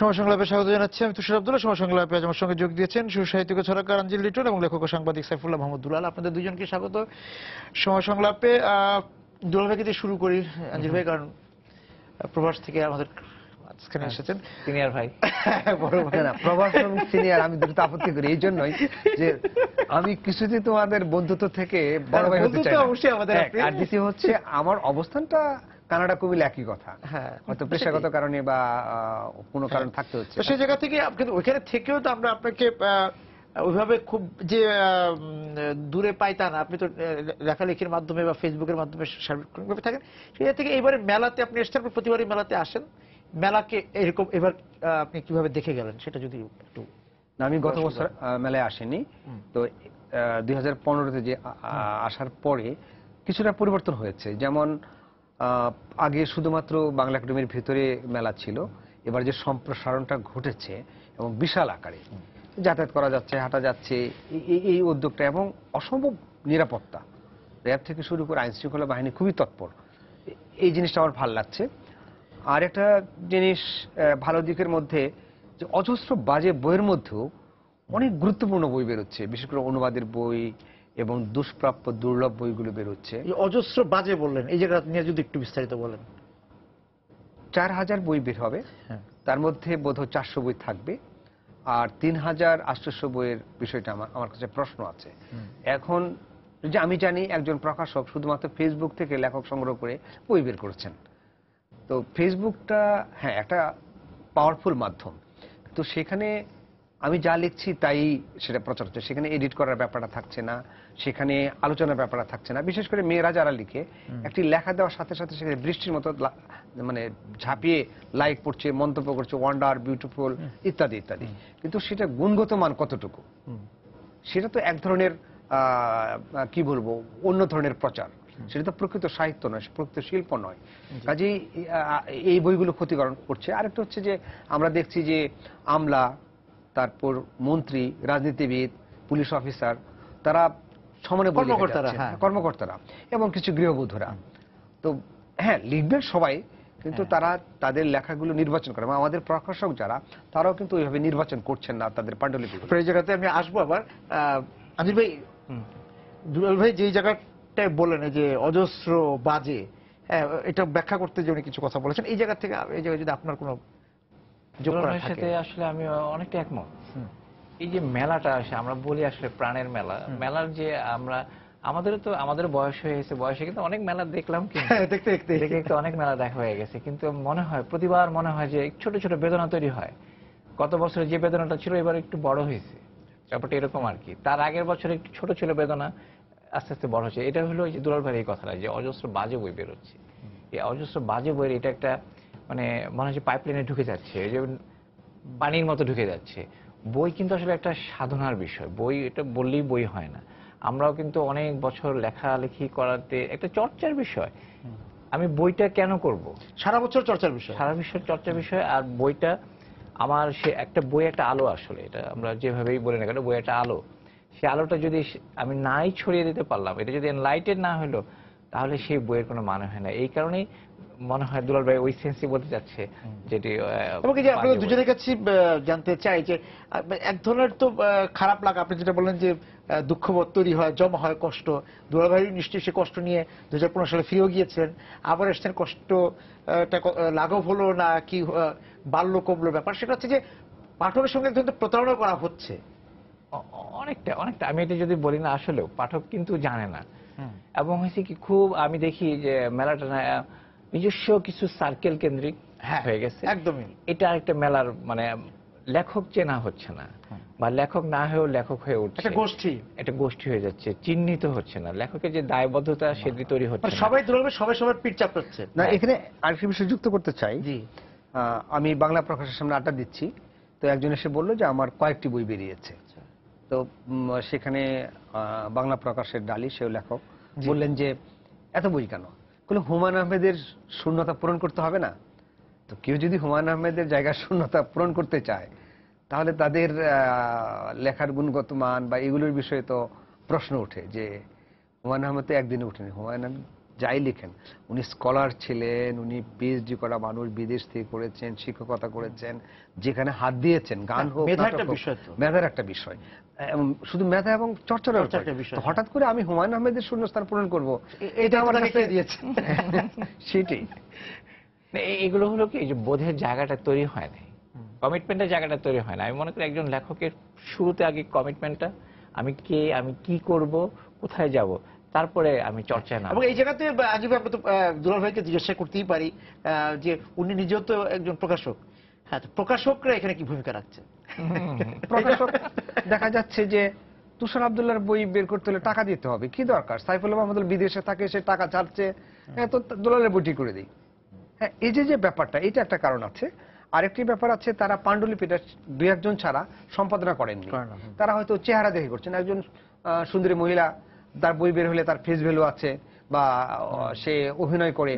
সময় সংলাপে স্বাগত জানাচ্ছি। আমি তুষার আব্দুল্লাহ। সময় সংলাপে আজ আমার সঙ্গে যোগ দিয়েছেন সুসাহিত্যিক ছড়াকার আঞ্জিল লিটন এবং লেখক ও সাংবাদিক সাইফুল্লাহ মাহমুদ দুলাল। আপনাদের দুজনকে স্বাগত সময় সংলাপে। দুলাল ভাইকে দিয়ে শুরু করি আঞ্জিল ভাই, কারণ প্রবাস থেকে আমাদের মাঝখানে এসেছেন সিনিয়র ভাই। বড় ভাই না, প্রবাস এবং সিনিয়র আমি দুটো আপত্তি করি এই জন্যই যে আমি কিছুতে তোমাদের বন্ধুত্ব থেকে বড় ভাই হতে চাই না। অবশ্যই আমাদের আর দ্বিতীয় হচ্ছে আমার অবস্থানটা কানাডা কুমিল্লা একই কথা, হয়তো পেশাগত কারণে বা কোনো কারণ থাকতে হচ্ছে। সেই জায়গা থেকে কিন্তু ওইখানে থেকেও তো আমরা আপনাকে ওইভাবে খুব যে দূরে পাই তা না। আপনি তো লেখালেখির মাধ্যমে বা ফেসবুকের মাধ্যমে সার্বিকভাবে থাকেন। সেই জায়গা থেকে এবারে মেলাতে আপনি এসছেন, প্রতিবারই মেলাতে আসেন। মেলাকে এরকম এবার আপনি কিভাবে দেখে গেলেন সেটা যদি একটু। আমি গত বছর মেলায় আসেনি, তো 2015-তে যে আসার পরে কিছুটা পরিবর্তন হয়েছে। যেমন আগে শুধুমাত্র বাংলা একাডেমির ভিতরে মেলা ছিল, এবার যে সম্প্রসারণটা ঘটেছে এবং বিশাল আকারে যাতায়াত করা যাচ্ছে, হাঁটা যাচ্ছে, এই উদ্যোগটা এবং অসম্ভব নিরাপত্তা, র্যাব থেকে শুরু করে আইন শৃঙ্খলা বাহিনী খুবই তৎপর, এই জিনিসটা আমার ভালো লাগছে। আর একটা জিনিস ভালো দিকের মধ্যে যে অজস্র বাজে বইয়ের মধ্যেও অনেক গুরুত্বপূর্ণ বই বেরোচ্ছে, বিশেষ করে অনুবাদের বই এবং দুষ্প্রাপ্য দুর্লভ বইগুলো বেরোচ্ছে। অজস্র বাজে বললেন, এই জায়গা নিয়ে যদি একটু বিস্তারিত বলেন। 4000 বই বের হবে, তার মধ্যে বোধহয় 400 বই থাকবে, আর 3800 বইয়ের বিষয়টা আমার কাছে প্রশ্ন আছে। এখন যে আমি জানি একজন প্রকাশক শুধুমাত্র ফেসবুক থেকে লেখক সংগ্রহ করে বই বের করেছেন, তো ফেসবুকটা হ্যাঁ একটা পাওয়ারফুল মাধ্যম, তো সেখানে আমি যা লিখছি তাই সেটা প্রচার হচ্ছে, সেখানে এডিট করার ব্যাপারটা থাকছে না, সেখানে আলোচনার ব্যাপারটা থাকছে না। বিশেষ করে মেয়েরা যারা লিখে একটি লেখা দেওয়ার সাথে সাথে সেখানে বৃষ্টির মতো মানে ঝাঁপিয়ে লাইক পড়ছে, মন্তব্য করছে, ওয়ান্ডার, বিউটিফুল ইত্যাদি ইত্যাদি, কিন্তু সেটা গুণগত মান কতটুকু, সেটা তো এক ধরনের কি বলবো অন্য ধরনের প্রচার, সেটা তো প্রকৃত সাহিত্য নয়, প্রকৃত শিল্প নয়। কাজেই এই বইগুলো ক্ষতিকরণ করছে। আরেকটা হচ্ছে যে আমরা দেখছি যে আমলা, তারপর মন্ত্রী, রাজনীতিবিদ, পুলিশ অফিসার, তারা সমানে কর্মকর্তারা এবং কিছু গৃহবধূরা, তো হ্যাঁ লিখবেন সবাই, কিন্তু তারা তাদের লেখাগুলো নির্বাচন করে। আমাদের প্রকাশক যারা, তারাও কিন্তু ওইভাবে নির্বাচন করছেন না তাদের পাণ্ডুলিপি। এই জায়গাতে আমি আসবো আবার। আমির ভাই, দুলাল ভাই যেই জায়গাটায় বলেন যে অজস্র বাজে, এটা ব্যাখ্যা করতে যে উনি কিছু কথা বলেছেন, এই জায়গা থেকে এই জায়গায় যদি আপনার কোনো সাথে আসলে আমি অনেকটা একমত। এই যে মেলাটা আসে, আমরা বলি আসলে প্রাণের মেলা, মেলার যে আমরা আমাদের বয়স হয়ে গেছে, বয়সে কিন্তু অনেক মেলা দেখলাম, দেখতে দেখতে অনেক মেলা দেখা হয়ে গেছে, কিন্তু মনে হয় প্রতিবার মনে হয় যে ছোট ছোট বেদনা তৈরি হয়। গত বছরে যে বেদনাটা ছিল এবার একটু বড় হয়েছে, ব্যাপারটা এরকম আর কি। তার আগের বছরে একটু ছোট ছিল বেদনা, আস্তে আস্তে বড় হচ্ছে। এটা হলো যে দুলাল ভাইয়ের এই কথাটা যে অজস্র বাজে বই বেরোচ্ছে, এই অজস্র বাজে বইয়ের এটা একটা মানে মনে হচ্ছে পাইপলাইনে ঢুকে যাচ্ছে, যে পানির মতো ঢুকে যাচ্ছে। বই কিন্তু আসলে একটা সাধনার বিষয়, বই এটা বললেই বই হয় না। আমরাও কিন্তু অনেক বছর লেখালেখি করাতে একটা চর্চার বিষয়। আমি বইটা কেন করব, সারা বছর চর্চার বিষয়, সারা বিশ্বের চর্চার বিষয়। আর বইটা আমার সে একটা বই একটা আলো, আসলে এটা আমরা যেভাবেই বলি না কেন, বই একটা আলো। সে আলোটা যদি আমি নাই ছড়িয়ে দিতে পারলাম, এটা যদি এনলাইটেড না হলো, তাহলে সেই বইয়ের কোনো মানে হয় না। এই কারণেই মনে হয় দুলাল ভাই ওই সেন্সই বলতে চাচ্ছে, যেটি আপনাদের দুজনের কাছে জানতে চাই যে এক ধরনের তো খারাপ লাগা, আপনি যেটা বললেন যে দুঃখবোধ তৈরি হয়, জমা হয় কষ্ট। দুলাল ভাই নিশ্চয়ই সে কষ্ট নিয়ে 2015 সালে ফিরেও গিয়েছিলেন, আবার এসছেন, কষ্ট লাঘব হলো না কি বাড়লো কমলো, ব্যাপার সেটা হচ্ছে যে পাঠকের সঙ্গে কিন্তু প্রতারণা করা হচ্ছে অনেকটা। আমি এটা যদি বলি না, আসলেও পাঠক কিন্তু জানে না। এবং হয়েছে কি, খুব আমি দেখি যে মেলাটা নিজস্ব কিছু সার্কেল কেন্দ্রিক হয়ে গেছে একদমই। এটা একটা মেলার মানে লেখক চেনা হচ্ছে না, বা লেখক না হয়েও লেখক হয়ে উঠছে, একটা গোষ্ঠী হয়ে যাচ্ছে, চিহ্নিত হচ্ছে না। লেখকের যে দায়বদ্ধতা সেটি তৈরি হচ্ছে, সবাই সবাই পিঠ চাপড়াচ্ছে না। এখানে আরেকটা বিষয় যুক্ত করতে চাই। আমি বাংলা প্রকাশের সামনে আড্ডা দিচ্ছি, তো একজন এসে বললো যে আমার কয়েকটি বই বেরিয়েছে, তো সেখানে বাংলা প্রকাশের ডালি, সেও লেখক, বললেন যে এত বই কেন? হুমায়ুন আহমেদের শূন্যতা পূরণ করতে হবে না? তো কেউ যদি হুমায়ুন আহমেদের জায়গায় শূন্যতা পূরণ করতে চায়, তাহলে তাদের লেখার গুণগত মান বা এগুলোর বিষয়ে তো প্রশ্ন ওঠে যে হুমায়ুন আহমেদ তো একদিনে উঠেনি, হুমায়ুন আহমেদ যাই লিখেন, উনি স্কলার ছিলেন, উনি পিএইচডি করা মানুষ, বিদেশ থেকে করেছেন, শিক্ষকতা করেছেন, যেখানে হাত দিয়েছেন, গান হোক, মেধার নাটক একটা হোক, বিষয় তো। মেধার একটা বিষয়, এবং শুধু মেধা এবং চর্চার একটা বিষয়, তো হঠাৎ করে আমি হুমায়ুন আহমেদের শূন্যস্থান পূরণ করব, এটা আমার কাছে দিয়েছে। সেটাই। না, এগুলো হলো কি, এই যে বোধের জায়গাটা তৈরি হয় নাই, কমিটমেন্টের জায়গাটা তৈরি হয় না। আমি মনে করি একজন লেখকের শুরুতে আগে কমিটমেন্টটা, আমি কে, আমি কি করব, কোথায় যাব, তারপরে আমি চর্চায় নামবো। এবং এই জায়গাতে আজিব ভাই, আমরা তো দুলাল ভাইকে জিজ্ঞাসা করতেই পারি যে উনি নিজেও তো একজন প্রকাশক। হ্যাঁ, তো প্রকাশকরা এখানে কি ভূমিকা রাখছে? প্রকাশক দেখা যাচ্ছে যে তুষার আব্দুল্লাহর বই বের করতে হলে টাকা দিতে হবে, কি দরকার? সাইফুল মাহমুদুল বিদেশে থাকে, সে টাকা ছাড়ছে, তো দুলালের বইটি করে দিই। হ্যাঁ, এই যে ব্যাপারটা, এটা একটা কারণ আছে। আরেকটি ব্যাপার আছে, তারা পাণ্ডুলিপিটা দুই একজন ছাড়া সম্পাদনা করেননি। তারা হয়তো চেহারা দেখে করছেন। একজন সুন্দরী মহিলা, তার বই বের হলে তার ফেস ভ্যালু আছে, বা সে অভিনয় করে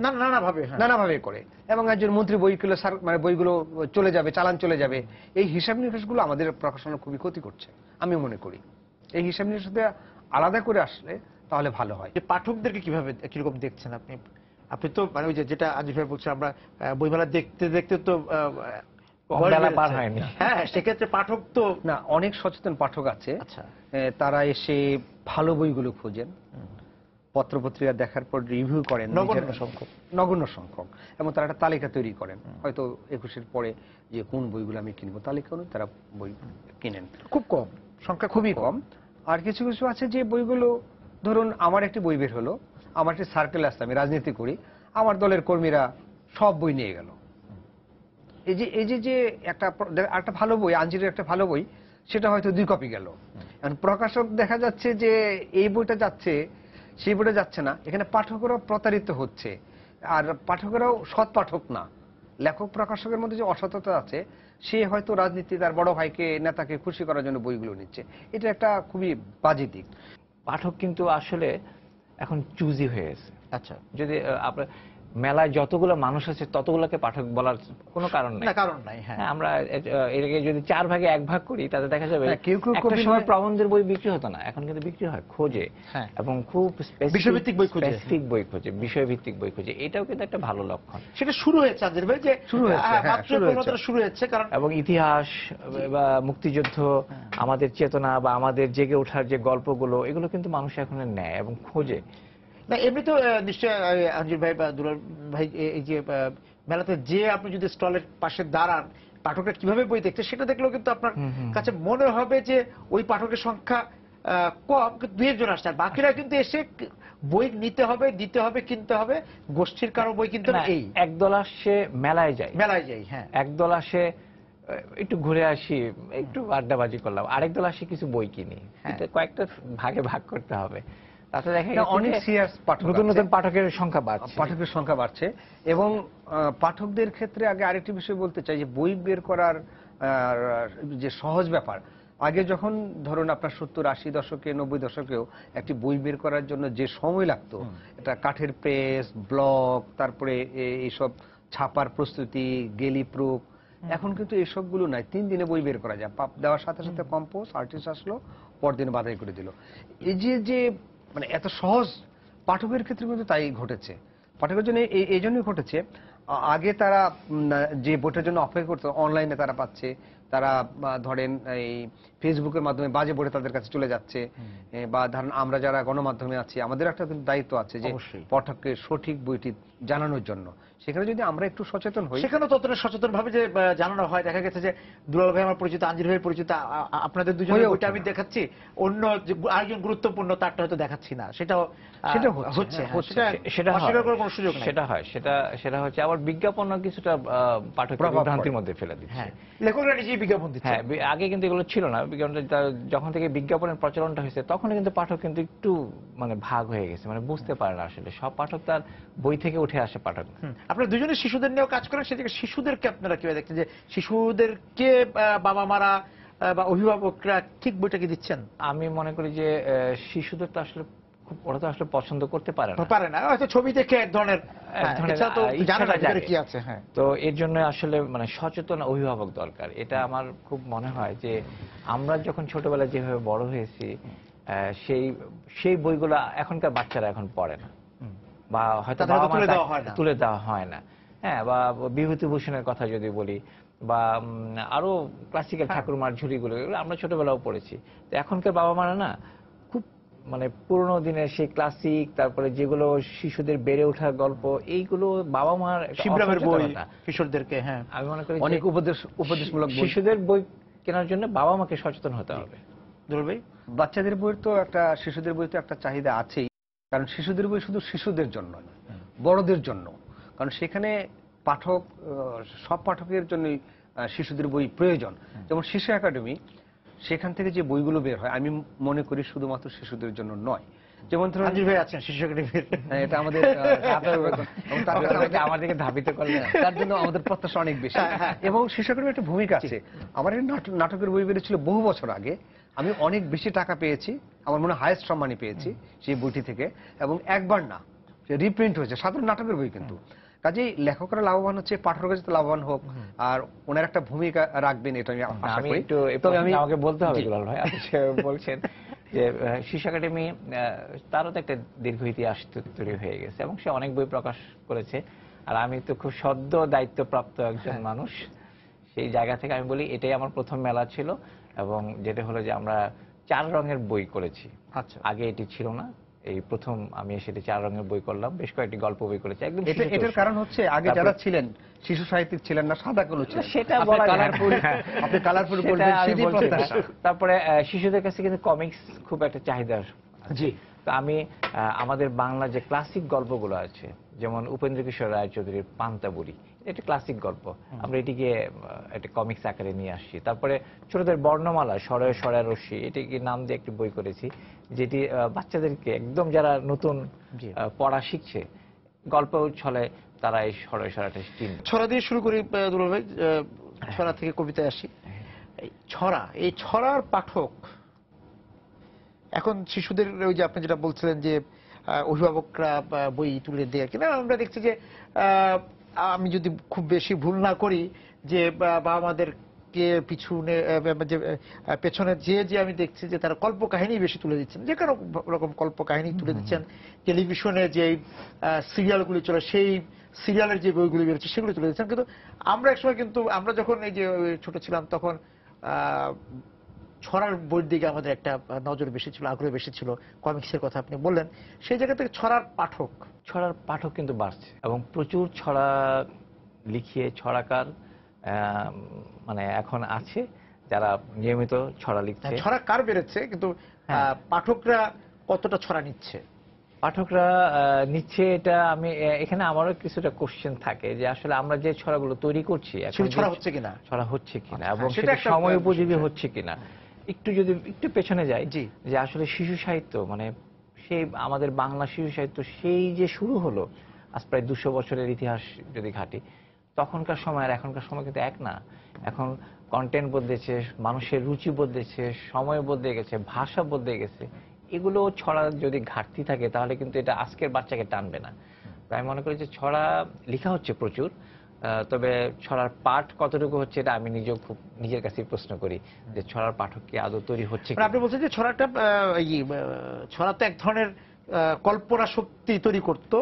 নানাভাবে করে, এবং একজন মন্ত্রী বইগুলো মানে বইগুলো চলে যাবে, চালান চলে যাবে। এই হিসাব নিকাশগুলো আমাদের প্রকাশনা খুবই ক্ষতি করছে, আমি মনে করি। এই হিসাব নিকাশ আলাদা করে আসলে তাহলে ভালো হয়। যে পাঠকদেরকে কিভাবে কিরকম দেখছেন আপনি? আপনি তো মানে ওই যেটা আজিফ ভাই বলছেন, আমরা বইমেলা দেখতে দেখতে তো বেলা পার হয়নি। হ্যাঁ, সেক্ষেত্রে পাঠক তো না, অনেক সচেতন পাঠক আছে। আচ্ছা, তারা এসে ভালো বইগুলো খোঁজেন, পত্রপত্রিকা দেখার পর রিভিউ করেন, নগণ্য সংখ্যক, এবং তারা একটা তালিকা তৈরি করেন। হয়তো 21-এর পরে যে কোন বইগুলো আমি কিনবো, তালিকা অনুযায়ী তারা বই কিনেন। খুব কম সংখ্যা, খুবই কম। আর কিছু কিছু আছে যে বইগুলো, ধরুন আমার একটি বই বের হলো, আমার একটি সার্কেল আসছে, আমি রাজনীতি করি, আমার দলের কর্মীরা সব বই নিয়ে গেল। এই যে একটা ভালো বই, আঞ্জিরের একটা ভালো বই, সেটা হয়তো 2 কপি গেল। এখন প্রকাশক দেখা যাচ্ছে যে এই বইটা যাচ্ছে, সেই বইটা যাচ্ছে না। এখানে পাঠকেরাও প্রতারিত হচ্ছে, আর পাঠকেরাও সৎ পাঠক না। লেখক প্রকাশকের মধ্যে যে অসততা আছে, সে হয়তো রাজনীতি, তার বড় ভাইকে, নেতাকে খুশি করার জন্য বইগুলো নিচ্ছে। এটা একটা খুবই বাজে দিক। পাঠক কিন্তু আসলে এখন চুজি হয়ে গেছে। আচ্ছা, যদি আপনার মেলায় যতগুলো মানুষ আছে ততগুলোকে পাঠক বলার কোনো কারণ নাই। কারণ নাই। হ্যাঁ, আমরা এটাকে যদি 4 ভাগে 1 ভাগ করি, তাতে দেখা যাবে একটা কবি সময় প্রবন্ধের বই বিক্রি হতো না, এখন কিন্তু বিক্রি হয়, খোঁজে, এবং খুব বিষয়ভিত্তিক বই খোঁজে, স্পেসিফিক বই খোঁজে, বিষয়ভিত্তিক বই খোঁজে। এটাও কিন্তু একটা ভালো লক্ষণ। সেটা শুরু হয়েছে আঞ্জির ভাই, যে শুরু হয়েছে। কারণ এবং ইতিহাস বা মুক্তিযুদ্ধ, আমাদের চেতনা বা আমাদের জেগে ওঠার যে গল্পগুলো, এগুলো কিন্তু মানুষ এখন নেয় এবং খোঁজে। না, এমনি তো নিশ্চয় আঞ্জির ভাই বা দুলাল ভাই, এই যে মেলাতে যে আপনি যদি স্টলের পাশে দাঁড়ান, পাঠকরা কিভাবে বই দেখছে সেটা দেখলেও কিন্তু আপনার কাছে মনে হবে যে ওই পাঠকের সংখ্যা কম, 2-1 জন আসছে, আর বাকিরা কিন্তু এসে বই নিতে হবে, দিতে হবে, কিনতে হবে, গোষ্ঠীর কারো বই কিনতে হবে। এই একদল আসে মেলায় যাই, হ্যাঁ, একদল আসে একটু ঘুরে আসি, একটু আড্ডাবাজি করলাম, আরেক দল আসে কিছু বই কিনি। এটা কয়েকটা ভাগে ভাগ করতে হবে। তাতে দেখা যাচ্ছে অনেক সিরিয়াস পাঠক, নতুন নতুন পাঠকের সংখ্যা বাড়ছে। এবং পাঠকদের ক্ষেত্রে আগে আরেকটি বিষয় বলতে চাই, যে বই বের করার যে সহজ ব্যাপার, আগে যখন ধরুন আপনার 70-80 দশকে, 90 দশকেও একটি বই বের করার জন্য যে সময় লাগতো, এটা কাঠের প্রেস, ব্লক, তারপরে এইসব ছাপার প্রস্তুতি, গেলি প্রুফ, এখন কিন্তু এসবগুলো নাই। 3 দিনে বই বের করা যায়, দেওয়ার সাথে সাথে কম্পোজ আর্টিস্ট আসলো, পরদিন বাধাই করে দিল। এই যে মানে এত সহজ, পাঠকের ক্ষেত্রে কিন্তু তাই ঘটেছে। পাঠকের জন্য এই জন্যই ঘটেছে, আগে তারা যে বইটার জন্য অপেক্ষা করতো, অনলাইনে তারা পাচ্ছে, তারা ধরেন এই ফেসবুকের মাধ্যমে বাজে বই তাদের কাছে চলে যাচ্ছে, বা ধরেন আমরা যারা গণমাধ্যমে আছি, আমাদের একটা দায়িত্ব আছে যে পাঠককে সঠিক বইটি জানানোর জন্য। সেখানে যদি আমরা একটু সচেতন হই, সেখানে ততটা সচেতন ভাবে যে জানানো হয়, দেখা গেছে যে দুলাল ভাই আমার পরিচিত, আঞ্জির ভাই পরিচিত, আপনাদের দুজনের বইটা আমি দেখাচ্ছি, অন্য আরেকজন গুরুত্বপূর্ণ তারটা হয়তো দেখাচ্ছি না, সেটাও হচ্ছে। সেটা হচ্ছে আবার বিজ্ঞাপন কিছুটা পাঠকের ভ্রান্তির মধ্যে ফেলে দিচ্ছে। হ্যাঁ, লেখকরা নিজেই বিজ্ঞাপন দিচ্ছে। হ্যাঁ, আগে কিন্তু এগুলো ছিল না। বিজ্ঞাপনটা যখন থেকে বিজ্ঞাপনের প্রচলনটা হয়েছে, তখন কিন্তু পাঠক কিন্তু একটু মানে ভাগ হয়ে গেছে, মানে বুঝতে পারে না আসলে সব পাঠক তার বই থেকে উঠে আসে পাঠক। আপনারা দুজনে শিশুদের নিয়েও কাজ করেন, সেদিকে শিশুদেরকে আপনারা কিভাবে দেখছেন, যে শিশুদেরকে বাবা মারা বা অভিভাবকরা ঠিক বইটা কি দিচ্ছেন? আমি মনে করি যে শিশুদের তো আসলে ওরা তো আসলে পছন্দ করতে পারে না, হয়তো ছবি দেখে এক ধরনের কি আছে। হ্যাঁ, তো এর জন্য আসলে মানে সচেতন অভিভাবক দরকার। এটা আমার খুব মনে হয় যে আমরা যখন ছোটবেলায় যেভাবে বড় হয়েছি, সেই বইগুলো এখনকার বাচ্চারা এখন পড়ে না। বা হয়তো তাদের বাবা মা তুলে দেওয়া হয় না। তুলে দেওয়া হয় না। হ্যাঁ, বা বিভূতিভূষণের কথা যদি বলি, বা আরো ক্লাসিক্যাল ঠাকুরমার ঝুলিগুলো, এগুলো আমরা ছোটবেলাও পড়েছি। তো এখনকার বাবা মারা না খুব মানে পুরোনো দিনের সেই ক্লাসিক, তারপরে যেগুলো শিশুদের বেড়ে ওঠার গল্প, এইগুলো বাবা মার একটা শিবরামের বই অসচেতনতা। কিশোরদেরকে, হ্যাঁ আমি মনে করি অনেক যে উপদেশমূলক বই। শিশুদের বই কেনার জন্য বাবা মাকে সচেতন হতে হবে। দুলাল ভাই। বাচ্চাদের বইয়ের তো একটা, শিশুদের বই তো একটা চাহিদা আছেই, কারণ শিশুদের বই শুধু শিশুদের জন্য না, বড়দের জন্য। কারণ সেখানে পাঠক, সব পাঠকের জন্যই শিশুদের বই প্রয়োজন। যেমন শিশু একাডেমি, সেখান থেকে যে বইগুলো বের হয় আমি মনে করি শুধুমাত্র শিশুদের জন্য নয়। যেমন ধরুন আঞ্জির ভাই আছেন শিশু একাডেমির, এটা আমাদের আমাদেরকে ধাবিত করলে তার জন্য আমাদের প্রত্যাশা অনেক বেশি, এবং শিশু একাডেমির একটা ভূমিকা আছে। আমার এই নাটকের বই বেরিয়েছিল বহু বছর আগে, আমি অনেক বেশি টাকা পেয়েছি, আমার মনে হয় হাইয়েস্ট সম্মানই পেয়েছি সেই বইটি থেকে, এবং একবার না, রিপ্রিন্ট হয়েছে, সাধারণ নাটকের বই কিন্তু। কাজেই লেখকরা লাভবান হচ্ছে, পাঠকরা যাতে লাভবান হোক, আর ওনার একটা ভূমিকা রাখবেন এটা আমি আশা আমি করি। একটু আমাকে বলতে হবে দুলাল ভাই, আপনি বলছেন যে শিশু একাডেমি, তারও তো একটা দীর্ঘ ইতিহাস তৈরি হয়ে গেছে এবং সে অনেক বই প্রকাশ করেছে। আর আমি তো খুব সদ্য দায়িত্বপ্রাপ্ত একজন মানুষ, সেই জায়গা থেকে আমি বলি এটাই আমার প্রথম মেলা ছিল, এবং যেটা হলো যে আমরা 4 রঙের বই করেছি। আচ্ছা, আগে এটি ছিল না, এই প্রথম আমি সেটি 4 রঙের বই করলাম, বেশ কয়েকটি গল্প বই করেছি একদম। এটার কারণ হচ্ছে আগে যারা ছিলেন শিশু সাহিত্যিক ছিলেন না, সাদা কালো ছিলেন, সেটা বলা কালারফুল, আপনি কালারফুল বলবেন, সেটাই প্রত্যাশা। তারপরে শিশুদের কাছে কিন্তু কমিক্স খুব একটা চাহিদা। জি। তো আমি আমাদের বাংলা যে ক্লাসিক গল্পগুলো আছে, যেমন উপেন্দ্র কিশোর রায়চৌধুরীর পান্তাবুড়ি, এটা ক্লাসিক গল্প, আমরা এটিকে একটা কমিক্স আকারে নিয়ে আসছি। তারপরে ছোটদের বর্ণমালা, স্বরয় স্বরার রশ্মি, এটিকে নাম দিয়ে একটি বই করেছি, যেটি বাচ্চাদেরকে একদম যারা নতুন পড়া শিখছে, গল্প ছলে তারা এই স্বরয় স্বরাটা চিনবে। ছড়া দিয়ে শুরু করি দুলাল ভাই, ছড়া থেকে কবিতায় আসি। এই ছড়ার পাঠক এখন শিশুদের, ওই যে আপনি যেটা বলছিলেন যে অভিভাবকরা বই তুলে দেয় কিনা, আমরা দেখছি যে আমি যদি খুব বেশি ভুল না করি, যে বাবা মাদেরকে পেছনে যে আমি দেখছি যে তারা কল্পকাহিনী বেশি তুলে দিচ্ছেন, যে কোনো রকম কল্পকাহিনী তুলে দিচ্ছেন। টেলিভিশনে যে সিরিয়ালগুলি চলে, সেই সিরিয়ালের যে বইগুলি বেরোচ্ছে সেগুলো তুলে দিচ্ছেন। কিন্তু আমরা একসময়, কিন্তু আমরা যখন এই যে ছোট ছিলাম তখন ছড়ার বইয়ের দিকে আমাদের একটা নজর বেশি ছিল, আগ্রহ বেশি ছিল। কমিক্সের কথা আপনি বললেন, সেই জায়গা থেকে ছড়ার পাঠক কিন্তু বাড়ছে, এবং প্রচুর ছড়া লিখিয়ে ছড়াকার মানে এখন আছে যারা নিয়মিত ছড়া লিখছে। ছড়া কার বেড়েছে, কিন্তু পাঠকরা কতটা ছড়া নিচ্ছে? পাঠকরা নিচ্ছে, এটা আমি এখানে আমারও কিছুটা কোশ্চেন থাকে যে আসলে আমরা যে ছড়াগুলো তৈরি করছি এখন ছড়া হচ্ছে কিনা, এবং সেটা সময় উপযোগী হচ্ছে কিনা। একটু পেছনে যাই, যে আসলে শিশু সাহিত্য, মানে সেই আমাদের বাংলা শিশু সাহিত্য সেই যে শুরু হলো, আজ প্রায় 200 বছরের ইতিহাস যদি ঘাটি, তখনকার সময় আর এখনকার সময় কিন্তু এক না। এখন কন্টেন্ট বদলেছে, মানুষের রুচি বদলেছে, সময় বদলে গেছে, ভাষা বদলে গেছে। এগুলো ছড়া যদি ঘাটতি থাকে তাহলে কিন্তু এটা আজকের বাচ্চাকে টানবে না। তাই আমি মনে করি যে ছড়া লেখা হচ্ছে প্রচুর, তবে ছড়ার পাঠ কতটুকু হচ্ছে এটা আমি নিজেও খুব নিজের কাছেই প্রশ্ন করি, যে ছড়ার পাঠক কি আদৌ তৈরি হচ্ছে। আপনি বলছেন যে ছড়াটা, ছড়া তো এক ধরনের কল্পনা শক্তি তৈরি করতো,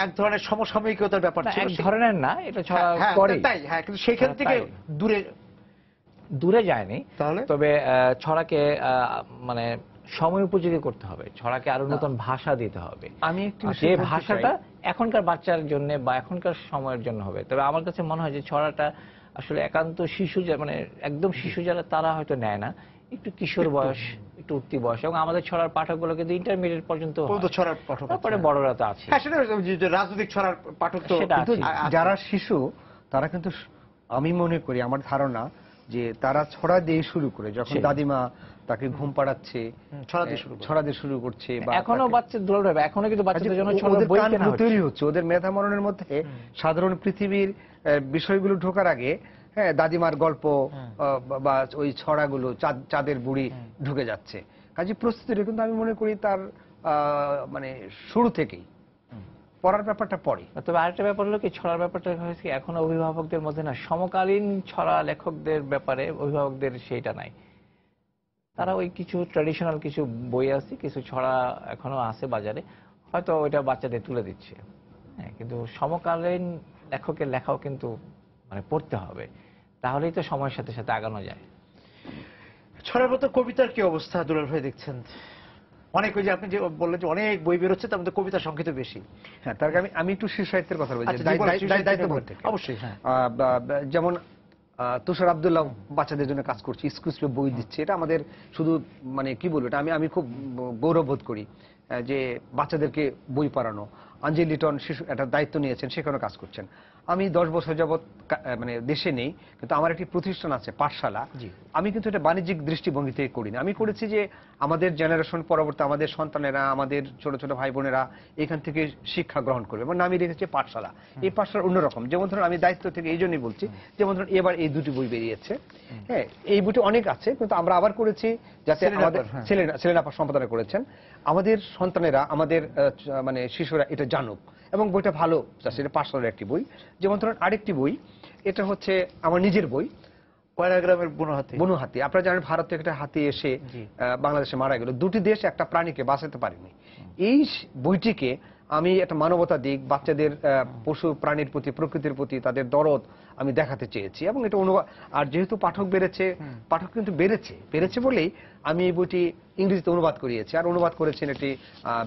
এক ধরনের সমসাময়িকতার ব্যাপার ছিল। এক ধরনের না, এটা ছড়া করে তাই, হ্যাঁ, কিন্তু সেখান থেকে দূরে যায়নি। তবে ছড়াকে মানে সময় উপযোগী করতে হবে, ছড়াকে আরো নতুন ভাষা দিতে হবে। আমি একটু যে ভাষাটা এখনকার বাচ্চার জন্য বা এখনকার সময়ের জন্য হবে। তবে আমার কাছে মনে হয় যে ছড়াটা আসলে একান্ত শিশু, মানে একদম শিশু যারা, তারা হয়তো নেয় না, একটু কিশোর বয়স, একটু উঠতি বয়স, এবং আমাদের ছড়ার পাঠকগুলো কিন্তু ইন্টারমিডিয়েট পর্যন্ত ছড়ার পাঠক, তারপরে বড়রা তো আছে। রাজনৈতিক ছড়ার পাঠক তো, যারা শিশু তারা কিন্তু, আমি মনে করি, আমার ধারণা যে তারা ছড়া দিয়ে শুরু করে, যখন দাদিমা তাকে ঘুম পাড়াচ্ছে ছড়া দিয়ে শুরু করছে, এখনো বাচ্চা দুলাল ভাই, এখনো কিন্তু বাচ্চাদের জন্য ছড়ার বই কেনা হচ্ছে, তৈরি হচ্ছে। ওদের মেধা মননের মধ্যে সাধারণ পৃথিবীর বিষয়গুলো ঢোকার আগে, হ্যাঁ, দাদিমার গল্প বা ওই ছড়াগুলো, চাঁদের বুড়ি ঢুকে যাচ্ছে। কাজে প্রস্তুতিটা কিন্তু আমি মনে করি তার মানে শুরু থেকেই পড়ার ব্যাপারটা পড়ে। তবে আরেকটা ব্যাপার হলো কি, ছড়ার ব্যাপারটা হয়েছে এখন অভিভাবকদের মধ্যে না, সমকালীন ছড়া লেখকদের ব্যাপারে অভিভাবকদের সেইটা নাই। তারা ওই কিছু ট্র্যাডিশনাল কিছু বই আছে, কিছু ছড়া এখনো আছে বাজারে, হয়তো ওইটা বাচ্চাদের তুলে দিচ্ছে। হ্যাঁ, কিন্তু সমকালীন লেখকের লেখাও কিন্তু মানে পড়তে হবে, তাহলেই তো সময়ের সাথে সাথে আগানো যায়। ছড়ার মতো কবিতার কি অবস্থা দুলাল ভাই দেখছেন? অনেক, ওই যে আপনি যে বললেন যে অনেক বই বেরোচ্ছে, তার মধ্যে কবিতার সংখ্যা তো বেশি। হ্যাঁ, তার আগে আমি একটু শিশু সাহিত্যের কথা বলছি, আচ্ছা, জি, বলেন, শিশু সাহিত্যের দায়িত্ববোধ কথা। থেকে। অবশ্যই, হ্যাঁ। যেমন তুষার আব্দুল্লাহ বাচ্চাদের জন্য কাজ করছে, স্কুল স্কুলে বই দিচ্ছে। এটা আমাদের শুধু মানে কি বলবো, এটা আমি খুব গৌরববোধ করি যে বাচ্চাদেরকে বই পড়ানো। আঞ্জলি লিটন শিশু একটা দায়িত্ব নিয়েছেন, সেখানে কাজ করছেন। আমি 10 বছর যাবৎ মানে দেশে নেই, কিন্তু আমার একটি প্রতিষ্ঠান আছে পাঠশালা। আমি কিন্তু এটা বাণিজ্যিক দৃষ্টিভঙ্গি থেকে করি না। আমি করেছি যে আমাদের জেনারেশন পরবর্তী আমাদের সন্তানেরা, আমাদের ছোট ছোট ভাই বোনেরা এখান থেকে শিক্ষা গ্রহণ করবে। এবং নামই রেখেছি পাঠশালা। এই পাঠশালা অন্যরকম। যেমন ধরুন, আমি দায়িত্ব থেকে এই জন্যই বলছি, যেমন ধরুন এবার এই 2টি বই বেরিয়েছে। হ্যাঁ, এই বইটি অনেক আছে, কিন্তু আমরা আবার করেছি যাতে আমাদের ছেলেরা সম্পাদনা করেছেন, আমাদের সন্তানেরা, আমাদের মানে শিশুরা এটা জানুক এবং বইটা ভালো। সেটা পাঠশালার একটি বই। যেমন ধরুন আরেকটি বই, এটা হচ্ছে আমার নিজের বই, কয়রাগ্রামের বুনো হাতি। আপনারা জানেন ভারত থেকে একটা হাতি এসে বাংলাদেশে মারা গেল। 2টি দেশ একটা প্রাণীকে বাঁচাতে পারেনি। এই বইটিকে আমি একটা মানবতা দিক, বাচ্চাদের পশু প্রাণীর প্রতি, প্রকৃতির প্রতি তাদের দরদ আমি দেখাতে চেয়েছি। এবং এটা আর যেহেতু পাঠক বেড়েছে, পাঠক কিন্তু বেড়েছে বলেই আমি এই বইটি ইংরেজিতে অনুবাদ করিয়েছি। আর অনুবাদ করেছেন একটি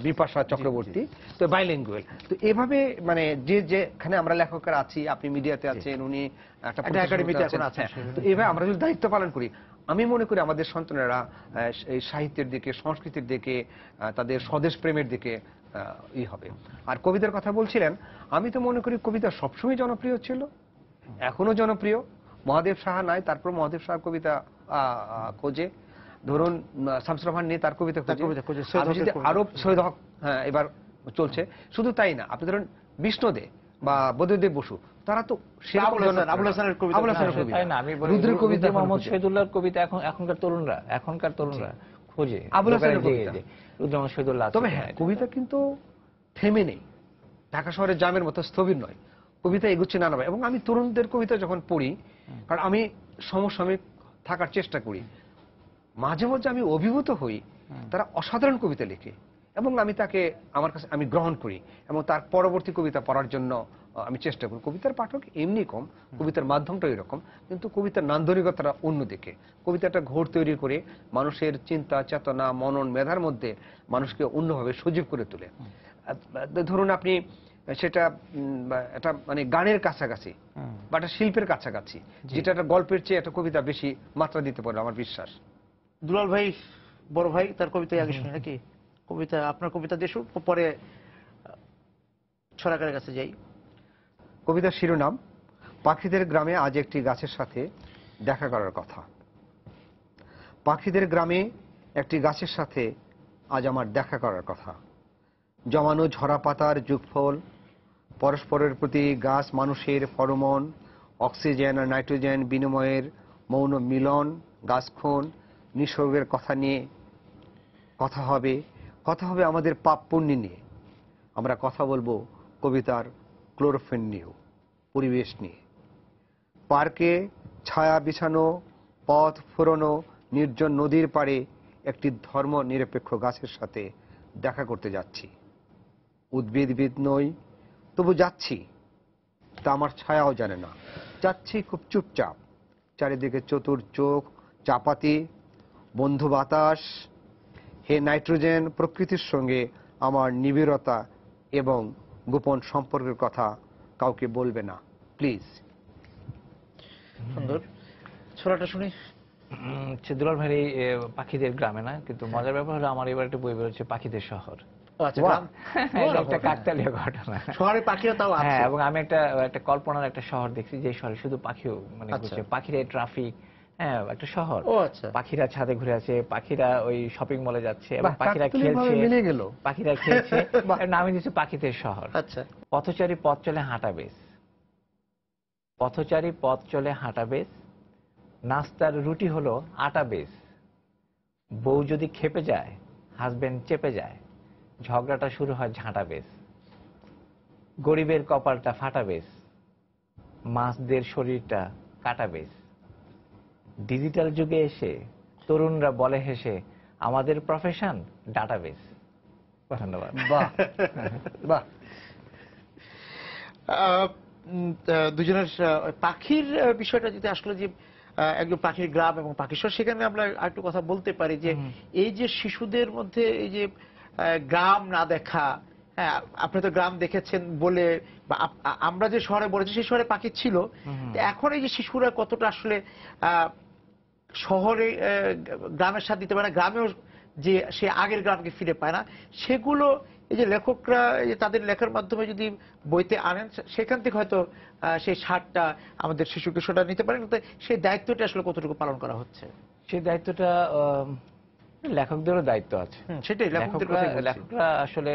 বিপাশা চক্রবর্তী, তো বাইলিঙ্গুয়াল। তো এভাবে মানে যেখানে আমরা লেখকরা আছি, আপনি মিডিয়াতে আছেন, উনি একটা একাডেমিতে এখন আছেন, তো এইভাবে আমরা যদি দায়িত্ব পালন করি, আমি মনে করি আমাদের সন্তানেরা এই সাহিত্যের দিকে, সংস্কৃতির দিকে, তাদের স্বদেশ প্রেমের দিকে হবে। আর কবিতার কথা বলছিলেন, আমি তো মনে করি কবিতা সবসময় জনপ্রিয় ছিল, এখনো জনপ্রিয়। মহাদেব সাহা নাই, তারপর মহাদেব সাহার কবিতা খোঁজে। ধরুন শামসুর রহমান নেই, তার কবিতা খোঁজে। আরো সৈয়দ হক, হ্যাঁ, এবার চলছে। শুধু তাই না, আপনি ধরুন বিষ্ণুদে বা বদরদেব বসু, তারা তো আবুল হাসানের কবিতা, রুদ্রের কবিতা, মোহাম্মদ শহীদুল্লাহর কবিতা এখনকার তরুণরা খোঁজে। আবুল হাসানের কবিতা, রুদ্র মোহাম্মদ শহীদুল্লাহ। তবে হ্যাঁ, কবিতা কিন্তু থেমে নেই, ঢাকা শহরের জামের মতো স্থবির নয়, কবিতা এগুচ্ছে নানাভাবে। এবং আমি তরুণদের কবিতা যখন পড়ি, কারণ আমি সমসাময়িক থাকার চেষ্টা করি, মাঝে মাঝে আমি অভিভূত হই। তারা অসাধারণ কবিতা লেখে এবং আমি তাকে আমার কাছে আমি গ্রহণ করি এবং তার পরবর্তী কবিতা পড়ার জন্য আমি চেষ্টা করি। কবিতার পাঠক এমনি কম, কবিতার মাধ্যমটা এরকম, কিন্তু কবিতার নান্দনিকতাটা অন্যদিকে। কবিতাটা ঘোর তৈরি করে মানুষের চিন্তা, চেতনা, মনন, মেধার মধ্যে মানুষকে অন্যভাবে সজীব করে তোলে। ধরুন আপনি সেটা একটা মানে গানের কাছাকাছি বা একটা শিল্পের কাছাকাছি, যেটা একটা গল্পের চেয়ে একটা কবিতা বেশি মাত্রা দিতে পারে আমার বিশ্বাস। দুলাল ভাই, বড় ভাই, তার কবিতায় আগে শুনি নাকি? কবিতা, আপনার কবিতা দিয়ে পরে ছড়াকারের কাছে যাই। কবিতার শিরোনাম, পাখিদের গ্রামে আজ একটি গাছের সাথে দেখা করার কথা। পাখিদের গ্রামে একটি গাছের সাথে আজ আমার দেখা করার কথা। জমানো ঝরা পাতার যুগফল, পরস্পরের প্রতি গাছ মানুষের ফরমন, অক্সিজেন আর নাইট্রোজেন বিনিময়ের মৌন মিলন, গাছক্ষণ, নিসর্গের কথা নিয়ে কথা হবে আমাদের পাপ পুণ্য নিয়ে। আমরা কথা বলবো কবিতার ক্লোরোফিল নিয়েও, পরিবেশ নিয়ে। পার্কে ছায়া বিছানো, পথ ফুরোনো নির্জন নদীর পাড়ে একটি ধর্ম নিরপেক্ষ গাছের সাথে দেখা করতে যাচ্ছি। উদ্ভিদবিদ নই, তবু যাচ্ছি, তা আমার ছায়াও জানে না। যাচ্ছি খুব চুপচাপ, চারিদিকে চতুর চোখ, চাপাতি, বন্ধু বাতাস। হে নাইট্রোজেন, প্রকৃতির সঙ্গে আমার নিবিড়তা এবং গোপন সম্পর্কের কথা কাউকে বলবে না, প্লিজ। সুন্দর। ছোড়াটা শুনি। দুলাল ভাই পাখিদের গ্রামে না, কিন্তু মজার ব্যাপার হলো আমার এবার একটা বই বেরোচ্ছে পাখিদের শহর। একটা কাকতালীয় ঘটনা। শহরে পাখিরা তাও আছে। হ্যাঁ, এবং আমি একটা কল্পনার একটা শহর দেখছি, যে শহরে শুধু পাখিও মানে পাখিরা ট্রাফিক, হ্যাঁ, একটা শহর। পাখিরা ছাদে ঘুরে আছে, পাখিরা ওই শপিং মলে যাচ্ছে, এবং পাখিরা খেলছে, পাখিরা খেলছে। নামে দিচ্ছে পাখিদের শহর। আচ্ছা। পথচারী পথ চলে হাঁটা বেশ, পথচারী পথ চলে হাঁটা বেশ, নাস্তার রুটি হলো আটা বেশ। বউ যদি খেপে যায়, হাজবেন্ড চেপে যায়, ঝগড়াটা শুরু হয় ঝাঁটা বেশ। গরিবের কপালটা ফাটা বেশ, মাছদের শরীরটা কাটা বেশ। ডিজিটাল যুগে এসে তরুণরা বলে হেসে, আমাদের প্রফেশন ডাটাবেস। ধন্যবাদ। বাহ বাহ। দুজনের পাখির বিষয়টা যদি আসলে যে একদম পাখির গ্রাম এবং পাখির শহর, সেখানে আমরা আরেকটু কথা বলতে পারি যে এই যে শিশুদের মধ্যে এই যে গ্রাম না দেখা, হ্যাঁ আপনি তো গ্রাম দেখেছেন বলে, বা আমরা যে শহরে বলেছি সেই শহরে পাখি ছিল, তো এখন এই যে শিশুরা কতটা আসলে শহরে গ্রামের সাথে দিতে পারে না, গ্রামেও যে সে আগের গ্রামকে ফিরে পায় না, সেগুলো এই যে লেখকরা তাদের লেখার মাধ্যমে যদি বইতে আনেন, সেখান থেকে হয়তো সেই স্বাদটা আমাদের শিশু কিশোররা নিতে পারে। কিন্তু সেই দায়িত্বটা আসলে কতটুকু পালন করা হচ্ছে? সেই দায়িত্বটা লেখকদেরও দায়িত্ব আছে। সেটাই লেখকরা আসলে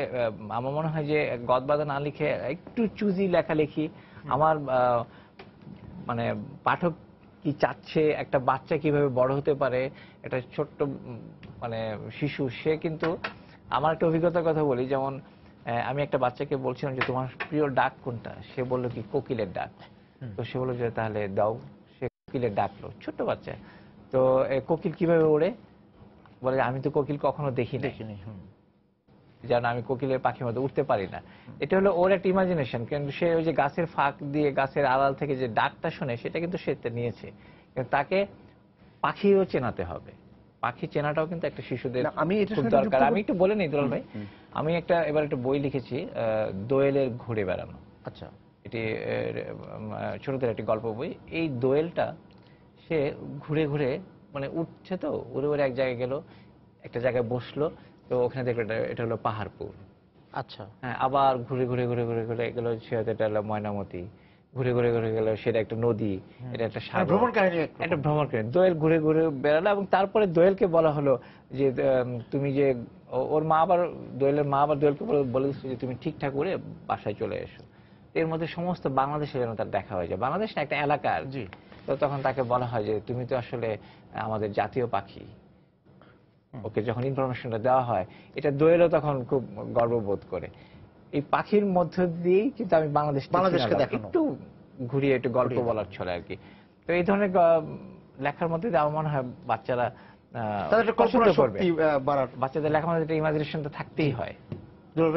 আমার মনে হয় যে গদবাদা না লিখে একটু চুজি লেখালেখি, আমার মানে পাঠক কি চাচ্ছে, একটা বাচ্চা কিভাবে বড় হতে পারে, একটা ছোট্ট মানে শিশু, সে কিন্তু, আমার একটা অভিজ্ঞতার কথা বলি, যেমন আমি একটা বাচ্চাকে বলছিলাম যে তোমার প্রিয় ডাক কোনটা, সে বললো কি কোকিলের ডাক। তো সে বললো যে তাহলে দাও, সে কোকিলের ডাকলো, ছোট্ট বাচ্চা। তো কোকিল কিভাবে ওড়ে, বলে আমি তো কোকিল কখনো দেখিনি, যেন আমি কোকিলের পাখির মধ্যে উঠতে পারি না। এটা হলো ওর একটা ইমাজিনেশন, কিন্তু সে ওই যে গাছের ফাঁক দিয়ে গাছের আড়াল থেকে যে ডাকটা শুনে, সেটা কিন্তু সে নিয়েছে। কিন্তু তাকে পাখিও চেনাতে হবে, পাখি চেনাটাও কিন্তু একটা শিশুদের খুব দরকার। আমি একটু বলে নিই দুলাল ভাই, আমি এবার একটা বই লিখেছি, দোয়েলের ঘুরে বেড়ানো। আচ্ছা, এটি ছোটদের একটি গল্প বই। এই দোয়েলটা সে ঘুরে ঘুরে মানে উঠছে, তো উড়ে উড়ে এক জায়গায় গেল, একটা জায়গায় বসলো, তো ওখানে দেখলো এটা হলো পাহাড়পুর। আচ্ছা, হ্যাঁ, আবার ঘুরে ঘুরে ঘুরে ঘুরে ঘুরে গেল, এটা হলো ময়নামতি, ঘুরে ঘুরে ঘুরে গেল, সেটা একটা নদী, এটা একটা সাগর, ভ্রমণ কাহিনী, একটা ভ্রমণ কাহিনী। দোয়েল ঘুরে ঘুরে বেড়ালো, এবং তারপরে দোয়েলকে বলা হলো যে তুমি যে, ওর মা আবার, দোয়েলের মা আবার দোয়েলকে বলে দিচ্ছে যে তুমি ঠিকঠাক উড়ে বাসায় চলে এসো। এর মধ্যে সমস্ত বাংলাদেশে যেন তার দেখা হয়ে যায়, বাংলাদেশ না একটা এলাকার। জি। তো তখন তাকে বলা হয় যে তুমি তো আসলে আমাদের জাতীয় পাখি। ওকে যখন ইনফরমেশনটা দেওয়া হয়, এটা দোয়েলও তখন খুব গর্ববোধ করে। এই পাখির মধ্য দিয়েই কিন্তু আমি বাংলাদেশকে একটু ঘুরিয়ে একটু গল্প বলার ছলে আর কি। তো এই ধরনের লেখার মধ্যে আমার মনে হয় বাচ্চারা পছন্দ করবে। বাচ্চাদের লেখার মধ্যে একটা ইমাজিনেশন তো থাকতেই হয়।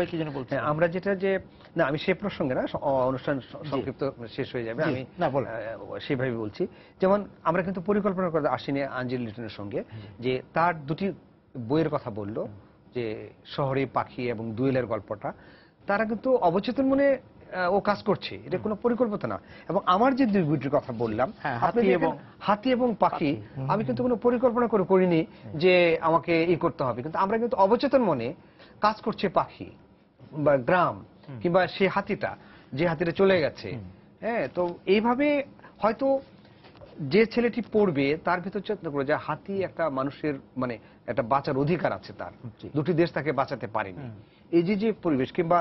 কি যেন বলছেন? আমরা যেটা যে, না আমি সে প্রসঙ্গে না, অনুষ্ঠান সংক্ষিপ্ত শেষ হয়ে যাবে, আমি সেভাবে বলছি। যেমন আমরা কিন্তু পরিকল্পনা করে আসিনি আঞ্জলি লিটনের সঙ্গে, যে তার দুটি বইয়ের কথা বললো, যে শহরে পাখি এবং দুয়েলের গল্পটা, তারা কিন্তু অবচেতন মনে ও কাজ করছে, এটা কোনো পরিকল্পনা না। এবং আমার যে দুই বইটির কথা বললাম, হাতি এবং পাখি, আমি কিন্তু কোনো পরিকল্পনা করে করিনি যে আমাকে করতে হবে, কিন্তু আমরা কিন্তু অবচেতন মনে কাজ করছে পাখি বা গ্রাম, কিংবা সে হাতিটা যে হাতিটা চলে গেছে। হ্যাঁ, তো এইভাবে হয়তো যে ছেলেটি পড়বে তার ভিতর চেতনা করে যে হাতি একটা মানুষের মানে একটা বাঁচার অধিকার আছে তার, দুটি দেশ তাকে বাঁচাতে পারেনি। এই যে পরিবেশ, কিংবা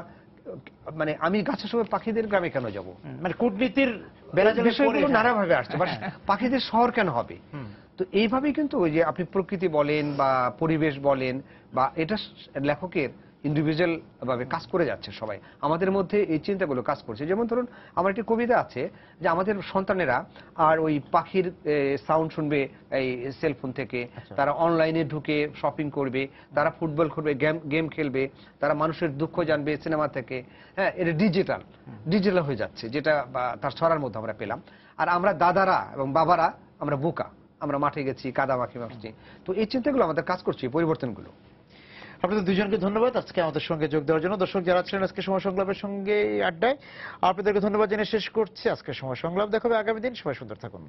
মানে আমি গাছের সময় পাখিদের গ্রামে কেন যাব, মানে কূটনীতির বিষয়গুলো নানাভাবে আসছে, পাখিদের শহর কেন হবে। তো এইভাবেই কিন্তু ওই যে আপনি প্রকৃতি বলেন বা পরিবেশ বলেন, বা এটা লেখকের ইন্ডিভিজুয়াল ভাবে কাজ করে যাচ্ছে সবাই, আমাদের মধ্যে এই চিন্তাগুলো কাজ করছে। যেমন ধরুন আমার একটি কবিতা আছে যে আমাদের সন্তানেরা আর ওই পাখির সাউন্ড শুনবে এই সেলফোন থেকে, তারা অনলাইনে ঢুকে শপিং করবে, তারা ফুটবল খেলবে, গেম খেলবে, তারা মানুষের দুঃখ জানবে সিনেমা থেকে। হ্যাঁ, এটা ডিজিটাল হয়ে যাচ্ছে, যেটা তার ছড়ার মধ্যে আমরা পেলাম। আর আমরা দাদারা এবং বাবারা আমরা বোকা, আমরা মাঠে গেছি, কাদা মাখি মাখছি। তো এই চিন্তাগুলো আমাদের কাজ করছে, পরিবর্তনগুলো। আপনাদের দুজনকে ধন্যবাদ আজকে আমাদের সঙ্গে যোগ দেওয়ার জন্য। দর্শক যারা ছিলেন আজকে সময় সংলাপের সঙ্গে আড্ডায়, আপনাদেরকে ধন্যবাদ জেনে শেষ করছি আজকে সময় সংলাপ। দেখা হবে আগামী দিন। সবাই সুন্দর থাকুন।